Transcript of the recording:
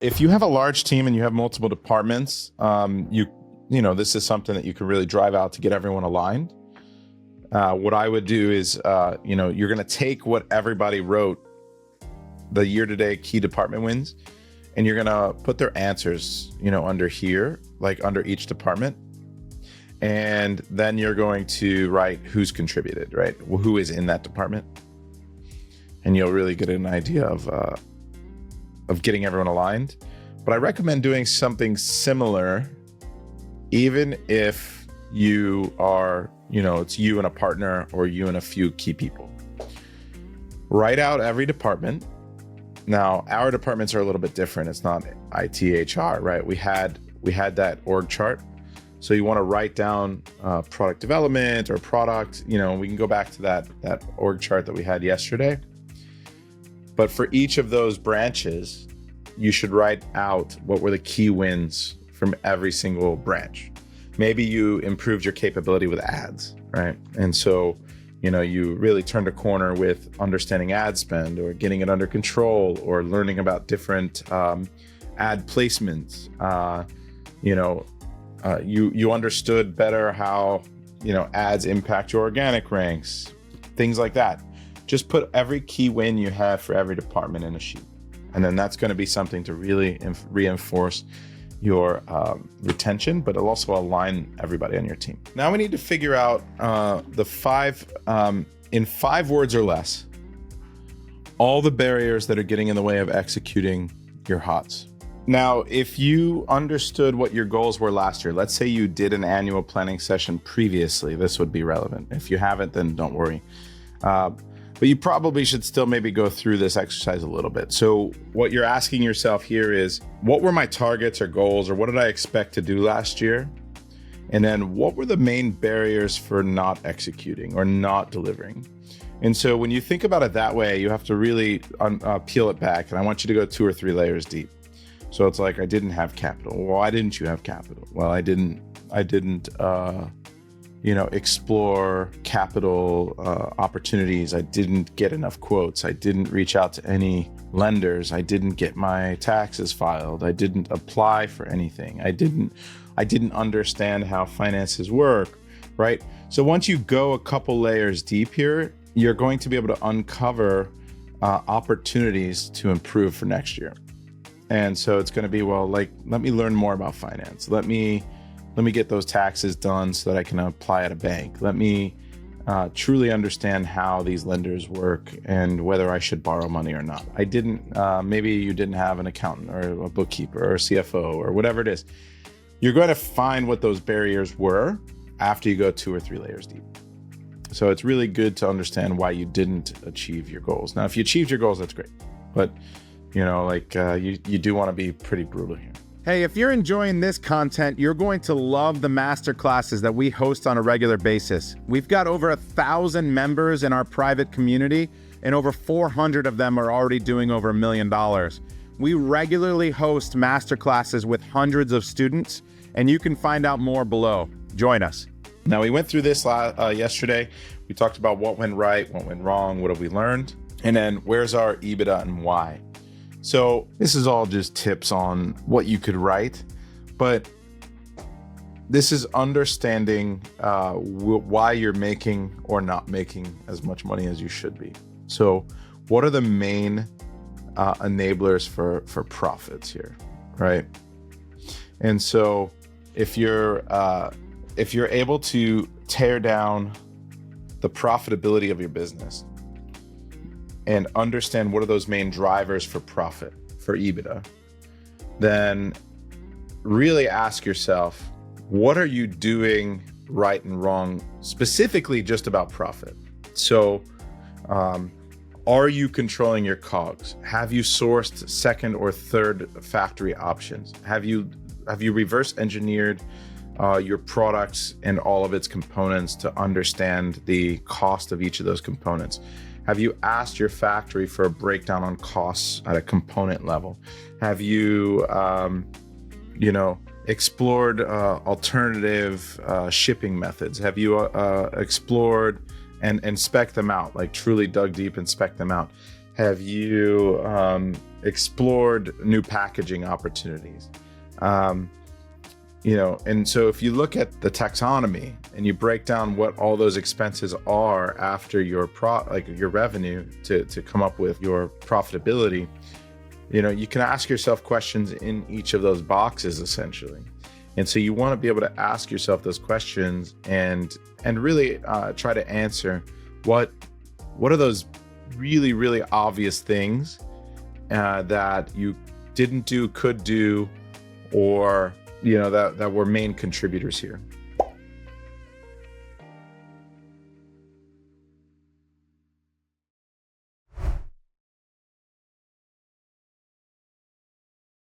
If you have a large team and you have multiple departments, this is something that you can really drive out to get everyone aligned. What I would do is, you're going to take what everybody wrote, the year-to-date key department wins, and you're going to put their answers, under here, like under each department. And then you're going to write who's contributed, right? Who is in that department. And you'll really get an idea of getting everyone aligned. But I recommend doing something similar, even if you are, it's you and a partner or you and a few key people. Write out every department. Now, our departments are a little bit different. It's not IT, HR, right? We had that org chart. So you want to write down product development or product, we can go back to that org chart that we had yesterday. But for each of those branches, you should write out what were the key wins from every single branch. Maybe you improved your capability with ads, right? And so, you really turned a corner with understanding ad spend or getting it under control or learning about different ad placements. You understood better how, ads impact your organic ranks, things like that. Just put every key win you have for every department in a sheet. And then that's going to be something to really reinforce your retention, but it'll also align everybody on your team. Now we need to figure out the 5, in 5 words or less, all the barriers that are getting in the way of executing your HOTS. Now, if you understood what your goals were last year, let's say you did an annual planning session previously, this would be relevant. If you haven't, then don't worry. But you probably should still maybe go through this exercise a little bit. So what you're asking yourself here is, what were my targets or goals, or what did I expect to do last year? And then what were the main barriers for not executing or not delivering? And so when you think about it that way, you have to really peel it back. And I want you to go 2 or 3 layers deep. So it's like, I didn't have capital. Well, why didn't you have capital? Well, I didn't explore capital opportunities. I didn't get enough quotes. I didn't reach out to any lenders. I didn't get my taxes filed. I didn't apply for anything. I didn't understand how finances work, right? So once you go a couple layers deep here, you're going to be able to uncover opportunities to improve for next year. And so it's going to be, let me learn more about finance. Let me get those taxes done so that I can apply at a bank. Let me truly understand how these lenders work and whether I should borrow money or not. Maybe you didn't have an accountant or a bookkeeper or a CFO or whatever it is. You're going to find what those barriers were after you go 2 or 3 layers deep. So it's really good to understand why you didn't achieve your goals. Now, if you achieved your goals, that's great. But you do want to be pretty brutal here. Hey, if you're enjoying this content, you're going to love the masterclasses that we host on a regular basis. We've got over 1,000 members in our private community, and over 400 of them are already doing over $1 million. We regularly host masterclasses with hundreds of students, and you can find out more below. Join us. Now, we went through this yesterday. We talked about what went right, what went wrong, what have we learned, and then where's our EBITDA and why. So this is all just tips on what you could write, but this is understanding why you're making or not making as much money as you should be. So what are the main enablers for profits here, right? And so if you're able to tear down the profitability of your business and understand what are those main drivers for profit, for EBITDA, then really ask yourself, what are you doing right and wrong, specifically just about profit? So are you controlling your COGS? Have you sourced second or third factory options? Have you reverse engineered your products and all of its components to understand the cost of each of those components? Have you asked your factory for a breakdown on costs at a component level? Have you, explored alternative shipping methods? Have you explored and spec them out, like truly dug deep and spec them out? Have you explored new packaging opportunities. And so if you look at the taxonomy and you break down what all those expenses are after your your revenue to come up with your profitability, you can ask yourself questions in each of those boxes essentially. And so you want to be able to ask yourself those questions and really try to answer what are those really, really obvious things that you didn't do, could do, or that were main contributors here.